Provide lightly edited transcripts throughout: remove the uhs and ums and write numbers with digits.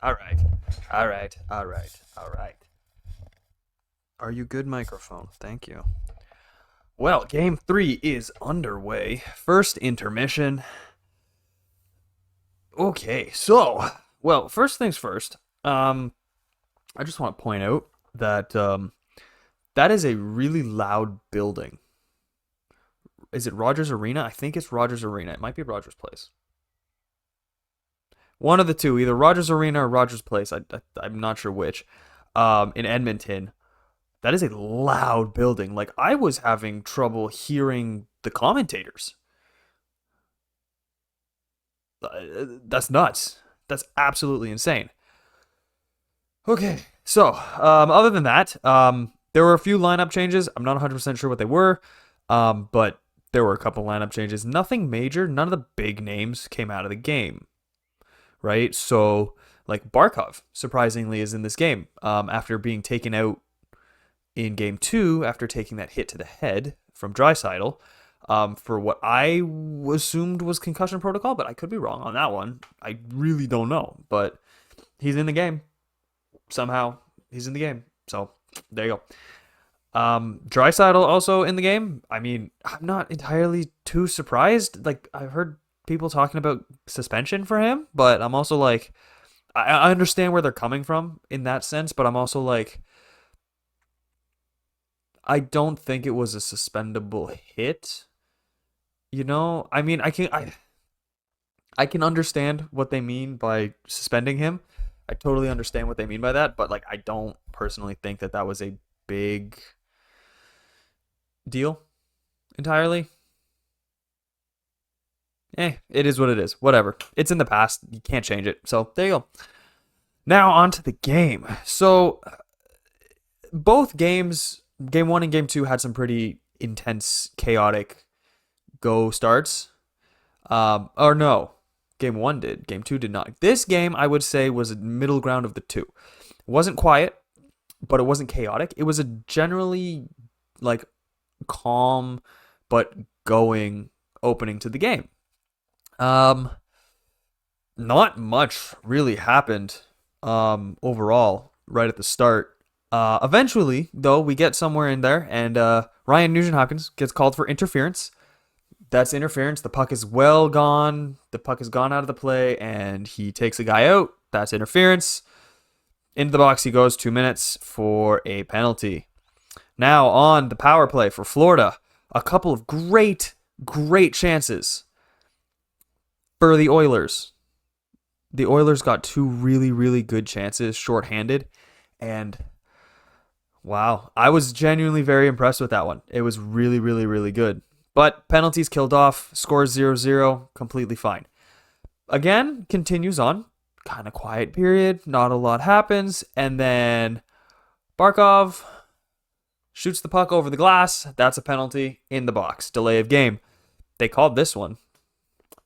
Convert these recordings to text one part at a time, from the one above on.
All right. All right. All right. All right. Are you good, microphone? Thank you. Well, game three is underway. First intermission. Okay, so, well, first things first. I just want to point out that that is a really loud building. Is it Rogers Arena? I think it's Rogers Arena. It might be Rogers Place. One of the two, either Rogers Arena or Rogers Place. I'm not sure which. In Edmonton, that is a loud building. Like I was having trouble hearing the commentators. That's nuts. That's absolutely insane. Okay, so other than that, there were a few lineup changes. I'm not 100% sure what they were, but there were a couple lineup changes. Nothing major. None of the big names came out of the game, right? So, like Barkov, surprisingly, is in this game after being taken out in game two after taking that hit to the head from Draisaitl for what I assumed was concussion protocol, but I could be wrong on that one. I really don't know, but he's in the game. Somehow he's in the game. So there you go. Draisaitl also in the game. I mean, I'm not entirely too surprised. Like I've heard people talking about suspension for him, but I'm also like, I understand where they're coming from in that sense, but I'm also like, I don't think it was a suspendable hit. I mean, I can understand what they mean by suspending him. I totally understand what they mean by that, but like I don't personally think that that was a big deal entirely. It is what it is. Whatever. It's in the past. You can't change it. So there you go. Now on to the game. So both games, game one and game two, had some pretty intense, chaotic go starts. Or no, game one did. Game two did not. This game, I would say, was a middle ground of the two. It wasn't quiet, but it wasn't chaotic. It was a generally like calm but going opening to the game. Um, Not much really happened overall right at the start. Eventually, though, we get somewhere in there, and Ryan Nugent-Hopkins gets called for interference. That's interference. The puck is well gone. The puck has gone out of the play, and he takes a guy out. That's interference. Into the box he goes. 2 minutes for a penalty. Now on the power play for Florida. A couple of great chances for the Oilers. The Oilers got two really good chances shorthanded, and wow, I was genuinely very impressed with that one. It was really good. But penalties killed off, scores 0-0, completely fine. Again, continues on, kind of quiet period, not a lot happens, and then Barkov shoots the puck over the glass. That's a penalty in the box. Delay of game. They called this one.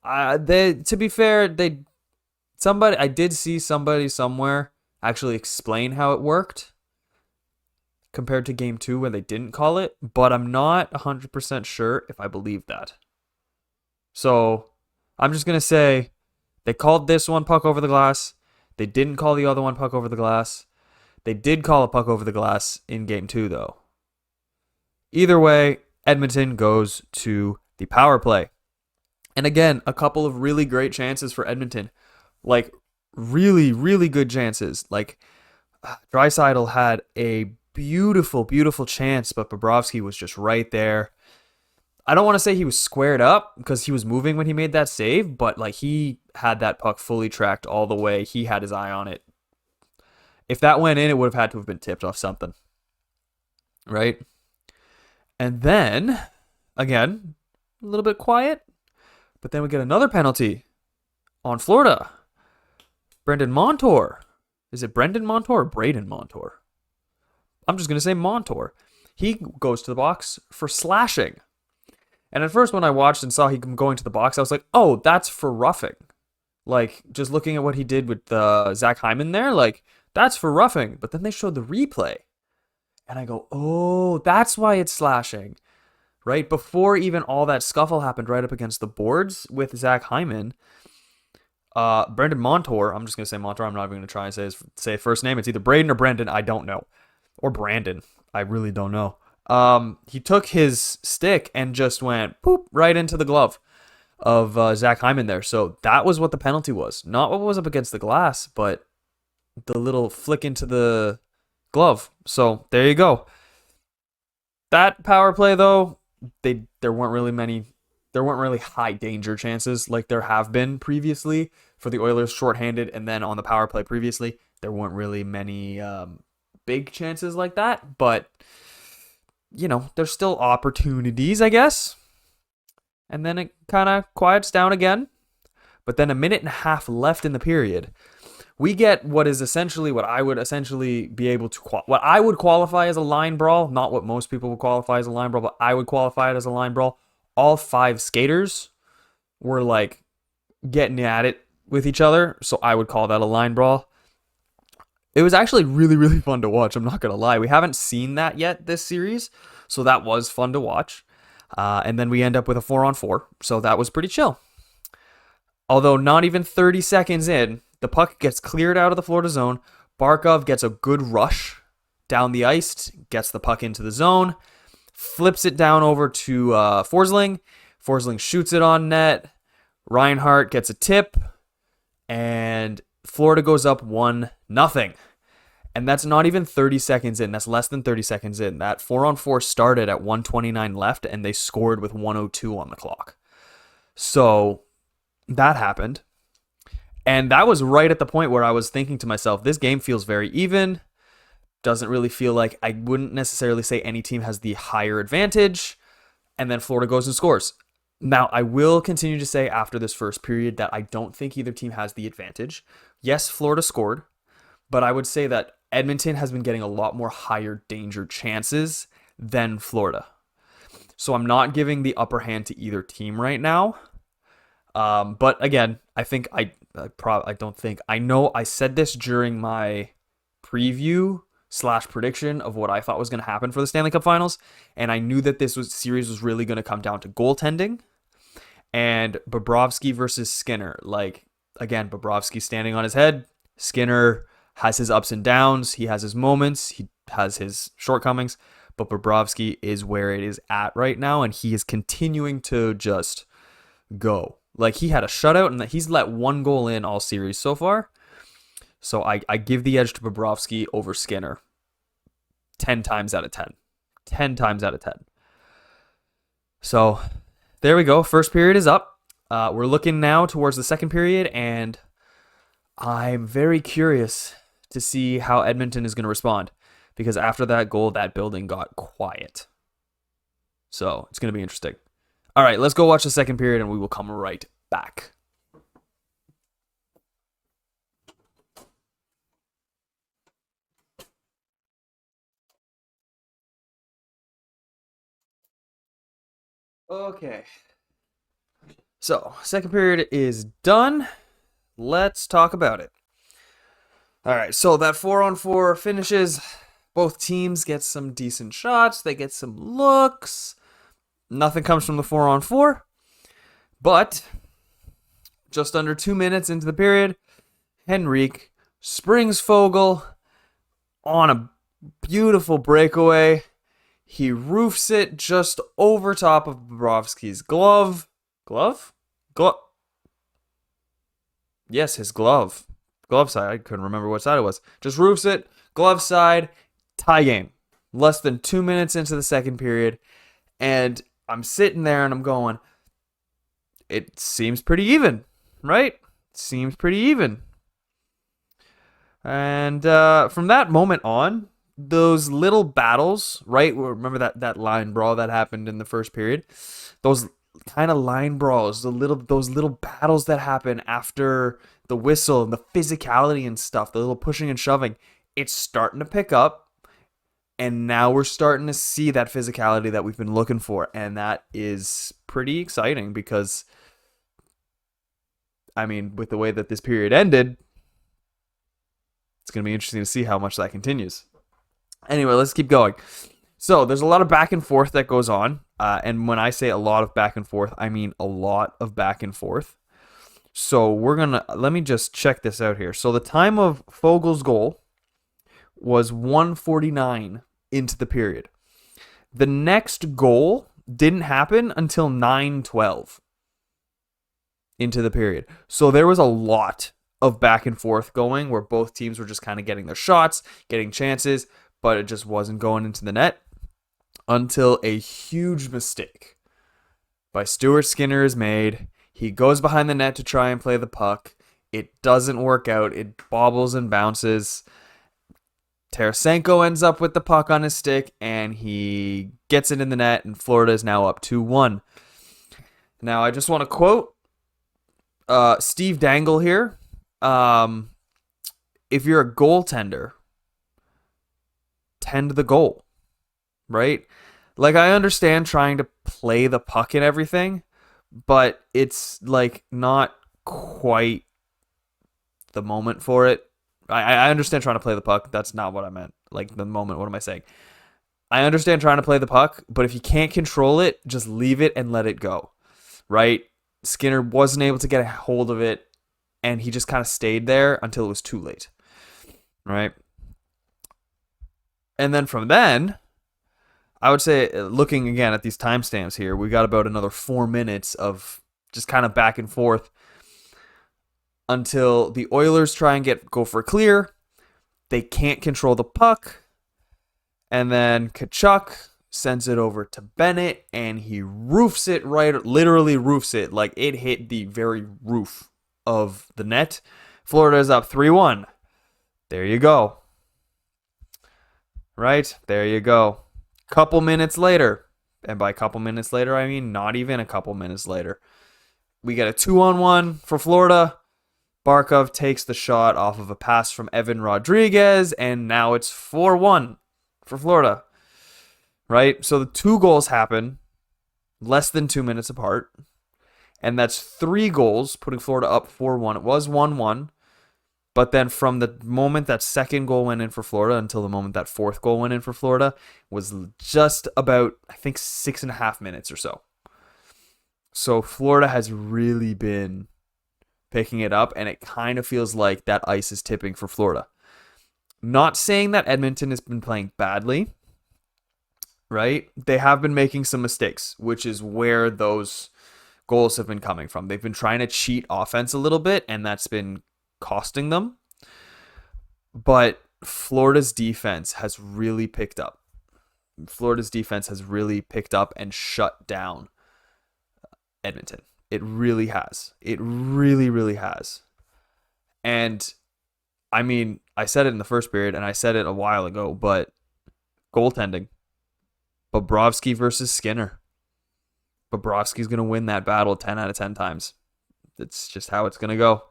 To be fair, I did see somebody somewhere actually explain how it worked compared to game two where they didn't call it, but I'm not 100% sure if I believe that. So I'm just going to say they called this one puck over the glass. They didn't call the other one puck over the glass. They did call a puck over the glass in game two, though. Either way, Edmonton goes to the power play. And again, a couple of really great chances for Edmonton. Like, really good chances. Like, Draisaitl had a beautiful chance, but Bobrovsky was just right there. I don't want to say he was squared up because he was moving when he made that save, but like he had that puck fully tracked all the way. He had his eye on it. If that went in, it would have had to have been tipped off something. Right? And then, again, a little bit quiet, but then we get another penalty on Florida. Brendan Montour. Is it Brendan Montour or Braden Montour? I'm just going to say Montour. He goes to the box for slashing. And at first when I watched and saw him going to the box, I was like, oh, that's for roughing. Like, just looking at what he did with Zach Hyman there, like, that's for roughing. But then they showed the replay. And I go, oh, that's why it's slashing. Right? Before even all that scuffle happened right up against the boards with Zach Hyman, Brendan Montour. I'm just gonna say Montour. I'm not even gonna try and say his first name. It's either Braden or Brendan. I don't know, or Brandon. I really don't know. He took his stick and just went poop right into the glove of Zach Hyman there. So that was what the penalty was. Not what was up against the glass, but the little flick into the glove. So there you go. That power play though, there weren't really high danger chances like there have been previously for the Oilers shorthanded, and then on the power play previously, there weren't really many big chances like that, but there's still opportunities, I guess. And then it kind of quiets down again. But then a minute and a half left in the period, we get what is essentially what I would essentially be able to what I would qualify as a line brawl, not what most people would qualify as a line brawl, but I would qualify it as a line brawl. All 5 skaters were like getting at it with each other, so I would call that a line brawl. It was actually really, really fun to watch. I'm not going to lie. We haven't seen that yet this series, so that was fun to watch. And then we end up with a 4-on-4, so that was pretty chill. Although not even 30 seconds in, the puck gets cleared out of the Florida zone. Barkov gets a good rush down the ice, gets the puck into the zone, flips it down over to Forsling. Forsling shoots it on net. Reinhart gets a tip, and Florida goes up 1-0. And that's not even 30 seconds in. That's less than 30 seconds in. That 4-on-4 started at 1:29 left, and they scored with 1:02 on the clock. So that happened. And that was right at the point where I was thinking to myself, this game feels very even. Doesn't really feel like, I wouldn't necessarily say any team has the higher advantage. And then Florida goes and scores. Now, I will continue to say after this first period that I don't think either team has the advantage. Yes, Florida scored, but I would say that Edmonton has been getting a lot more higher danger chances than Florida. So I'm not giving the upper hand to either team right now. But again, I know I said this during my preview / prediction of what I thought was going to happen for the Stanley Cup Finals, and I knew that series was really going to come down to goaltending and Bobrovsky versus Skinner. Like, again, Bobrovsky standing on his head. Skinner has his ups and downs. He has his moments. He has his shortcomings. But Bobrovsky is where it is at right now, and he is continuing to just go. Like, he had a shutout, and he's let 1 goal in all series so far. So I give the edge to Bobrovsky over Skinner 10 times out of 10. 10 times out of 10. So there we go. First period is up. We're looking now towards the second period, and I'm very curious to see how Edmonton is going to respond, because after that goal, that building got quiet. So it's going to be interesting. All right, let's go watch the second period, and we will come right back. Okay. So, second period is done. Let's talk about it. All right, so that 4-on-4 finishes. Both teams get some decent shots. They get some looks. Nothing comes from the 4-on-4. But just under 2 minutes into the period, Henrique springs Fogle on a beautiful breakaway. He roofs it just over top of Bobrovsky's glove. Glove? Yes, his glove. Glove side. I couldn't remember what side it was. Just roofs it. Glove side. Tie game. Less than 2 minutes into the second period. And I'm sitting there and I'm going, it seems pretty even, right? Seems pretty even. And from that moment on, those little battles, right? Remember that line brawl that happened in the first period? Those kind of line brawls, those little battles that happen after the whistle and the physicality and stuff, the little pushing and shoving, it's starting to pick up. And now we're starting to see that physicality that we've been looking for. And that is pretty exciting because, I mean, with the way that this period ended, it's going to be interesting to see how much that continues. Anyway, let's keep going. So there's a lot of back and forth that goes on. And when I say a lot of back and forth, I mean a lot of back and forth. So let me just check this out here. So the time of Fogel's goal was 1:49 into the period. The next goal didn't happen until 9:12 into the period. So there was a lot of back and forth going where both teams were just kind of getting their shots, getting chances, but it just wasn't going into the net until a huge mistake by Stuart Skinner is made. He goes behind the net to try and play the puck. It doesn't work out. It bobbles and bounces. Tarasenko ends up with the puck on his stick, and he gets it in the net, and Florida is now up 2-1. Now, I just want to quote Steve Dangle here. If you're a goaltender, tend the goal, right? Like, I understand trying to play the puck and everything, but it's, like, not quite the moment for it. I understand trying to play the puck. That's not what I meant. Like, the moment. What am I saying? I understand trying to play the puck, but if you can't control it, just leave it and let it go, right? Skinner wasn't able to get a hold of it, and he just kind of stayed there until it was too late, right? And then from then, I would say, looking again at these timestamps here, we got about another 4 minutes of just kind of back and forth until the Oilers try and go for a clear. They can't control the puck. And then Tkachuk sends it over to Bennett, and he roofs it literally roofs it. Like, it hit the very roof of the net. Florida is up 3-1. There you go. Right? There you go. Couple minutes later, and by couple minutes later, I mean not even a couple minutes later, we get a 2-on-1 for Florida. Barkov takes the shot off of a pass from Evan Rodriguez, and now it's 4-1 for Florida, right? So the two goals happen less than 2 minutes apart, and that's 3 goals, putting Florida up 4-1. It was 1-1, but then from the moment that second goal went in for Florida until the moment that fourth goal went in for Florida was just about, I think, 6.5 minutes or so. So Florida has really been picking it up, and it kind of feels like that ice is tipping for Florida. Not saying that Edmonton has been playing badly, right? They have been making some mistakes, which is where those goals have been coming from. They've been trying to cheat offense a little bit, and that's been costing them. But Florida's defense has really picked up. Florida's defense has really picked up and shut down Edmonton. It really has. It really, really has. And, I mean, I said it in the first period, and I said it a while ago, but goaltending. Bobrovsky versus Skinner. Bobrovsky's going to win that battle 10 out of 10 times. That's just how it's going to go.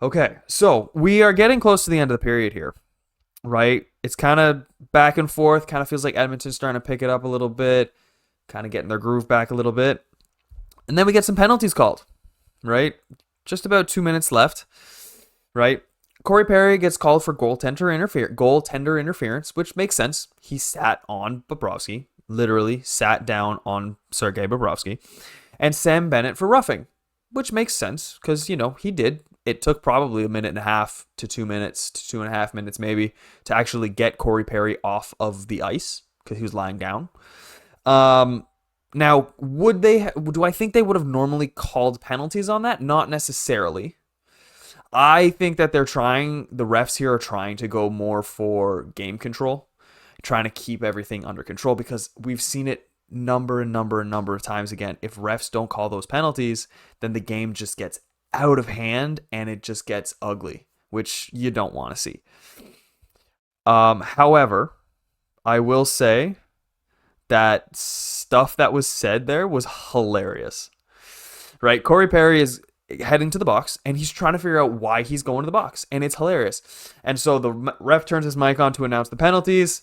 Okay, so we are getting close to the end of the period here, right? It's kind of back and forth. Kind of feels like Edmonton's starting to pick it up a little bit, kind of getting their groove back a little bit. And then we get some penalties called, right? Just about 2 minutes left, right? Corey Perry gets called for goaltender interference, which makes sense. He sat on Bobrovsky, literally sat down on Sergei Bobrovsky, and Sam Bennett for roughing, which makes sense because, he did. It took probably 1.5 to 2 minutes to 2.5 minutes maybe to actually get Corey Perry off of the ice because he was lying down. Now, do I think they would have normally called penalties on that? Not necessarily. I think that the refs here are trying to go more for game control, trying to keep everything under control, because we've seen it number of times again. If refs don't call those penalties, then the game just gets out of hand and it just gets ugly, which you don't want to see. However, I will say that stuff that was said there was hilarious, right? Corey Perry is heading to the box, and he's trying to figure out why he's going to the box, and it's hilarious. And so the ref turns his mic on to announce the penalties,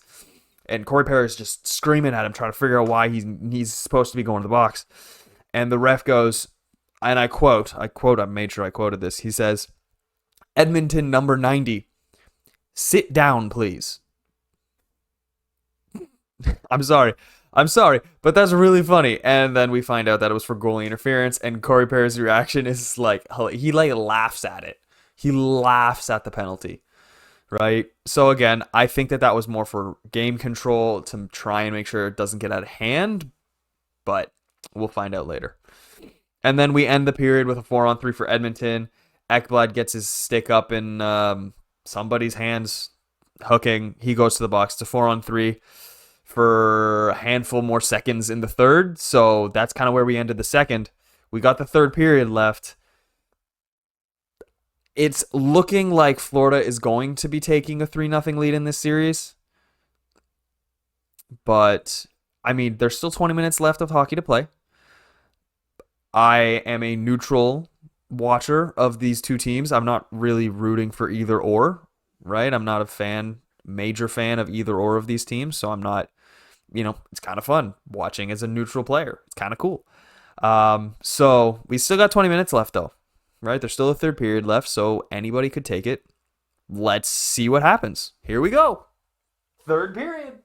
and Corey Perry is just screaming at him, trying to figure out why he's supposed to be going to the box. And the ref goes, and I made sure I quoted this. He says, "Edmonton number 90, sit down, please." I'm sorry. I'm sorry, but that's really funny. And then we find out that it was for goalie interference, and Corey Perry's reaction is like he like laughs at it. He laughs at the penalty, right? So again, I think that that was more for game control to try and make sure it doesn't get out of hand, but we'll find out later. And then we end the period with a 4-on-3 for Edmonton. Ekblad gets his stick up in somebody's hands, hooking. He goes to the box. It's a 4-on-3 for a handful more seconds in the third. So that's kind of where we ended the second. We got the third period left. It's looking like Florida is going to be taking a 3-0 lead in this series. But, I mean, there's still 20 minutes left of hockey to play. I am a neutral watcher of these two teams. I'm not really rooting for either or, right? I'm not a major fan of either or of these teams, so I'm not, it's kind of fun watching as a neutral player. It's kind of cool. So we still got 20 minutes left though, right? There's still a third period left, so anybody could take it. Let's see what happens. Here we go. Third period.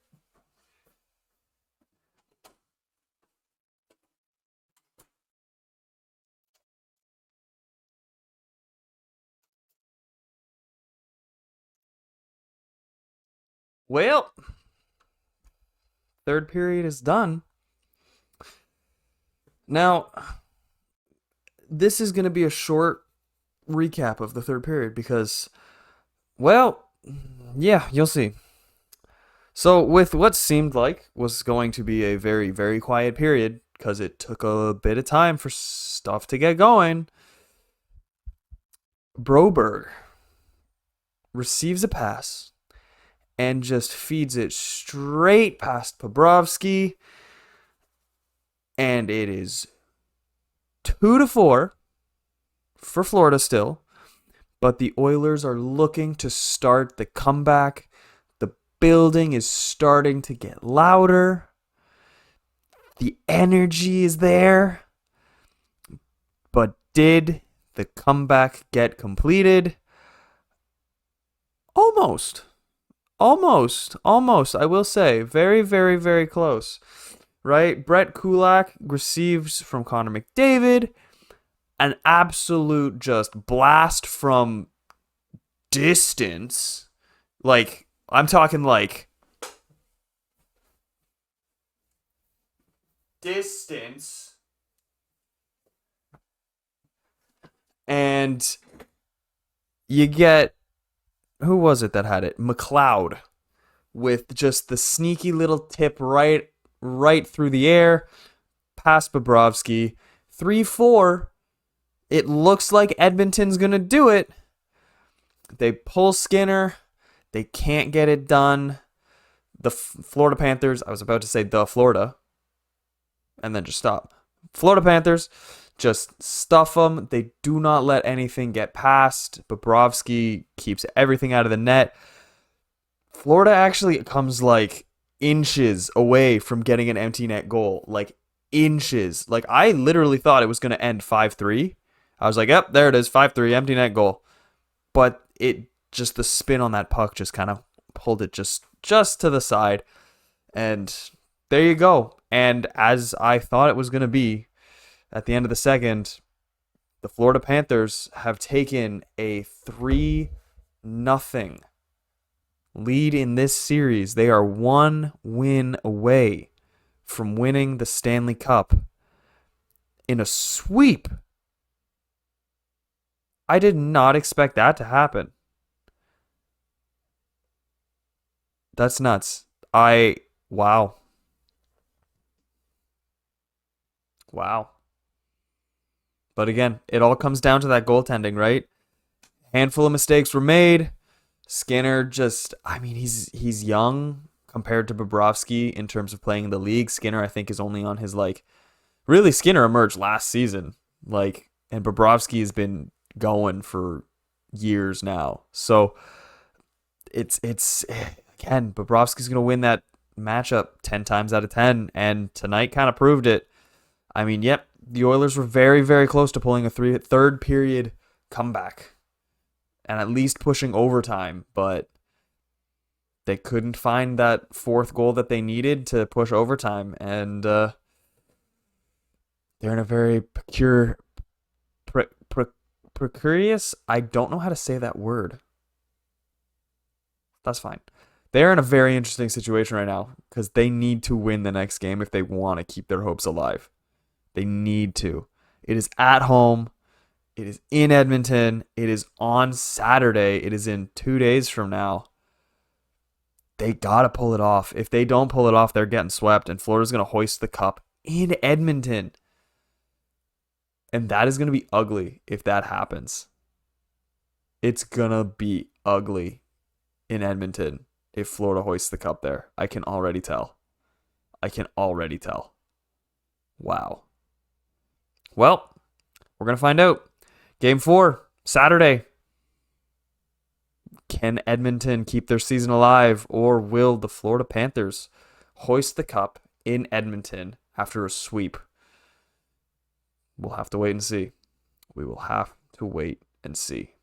Well, third period is done. Now, this is going to be a short recap of the third period because, well, yeah, you'll see. So, with what seemed like was going to be a very, very quiet period because it took a bit of time for stuff to get going, Broberg receives a pass and just feeds it straight past Bobrovsky. And it is 2-4 for Florida still. But the Oilers are looking to start the comeback. The building is starting to get louder. The energy is there. But did the comeback get completed? Almost. I will say. Very, very, very close. Right? Brett Kulak receives from Connor McDavid an absolute just blast from distance. Like, I'm talking like distance. And you get, who was it that had it? McLeod with just the sneaky little tip right through the air past Bobrovsky. 3-4. It looks like Edmonton's going to do it. They pull Skinner. They can't get it done. The Florida Panthers, I was about to say the Florida, and then just stop. Florida Panthers just stuff them. They do not let anything get past. Bobrovsky keeps everything out of the net. Florida actually comes like inches away from getting an empty net goal. Like inches. Like I literally thought it was going to end 5-3. I was like, yep, there it is, 5-3, empty net goal. But it just, the spin on that puck just kind of pulled it just to the side. And there you go. And as I thought it was going to be, at the end of the second, the Florida Panthers have taken a 3-0 lead in this series. They are one win away from winning the Stanley Cup in a sweep. I did not expect that to happen. That's nuts. Wow. But again, it all comes down to that goaltending, right? Handful of mistakes were made. Skinner just, he's young compared to Bobrovsky in terms of playing in the league. Skinner, I think, is only on his, really, Skinner emerged last season. And Bobrovsky has been going for years now. So it's again, Bobrovsky's going to win that matchup 10 times out of 10, and tonight kind of proved it. Yep, the Oilers were very, very close to pulling a third period comeback and at least pushing overtime, but They couldn't find that fourth goal that they needed to push overtime, and they're in a very precarious. I don't know how to say that word. That's fine. They're in a very interesting situation right now because they need to win the next game if they want to keep their hopes alive. They need to. It is at home. It is in Edmonton. It is on Saturday. It is in 2 days from now. They got to pull it off. If they don't pull it off, they're getting swept, and Florida's going to hoist the cup in Edmonton. And that is going to be ugly if that happens. It's going to be ugly in Edmonton if Florida hoists the cup there. I can already tell. Wow. Well, we're going to find out. Game 4, Saturday. Can Edmonton keep their season alive, or will the Florida Panthers hoist the cup in Edmonton after a sweep? We'll have to wait and see. We will have to wait and see.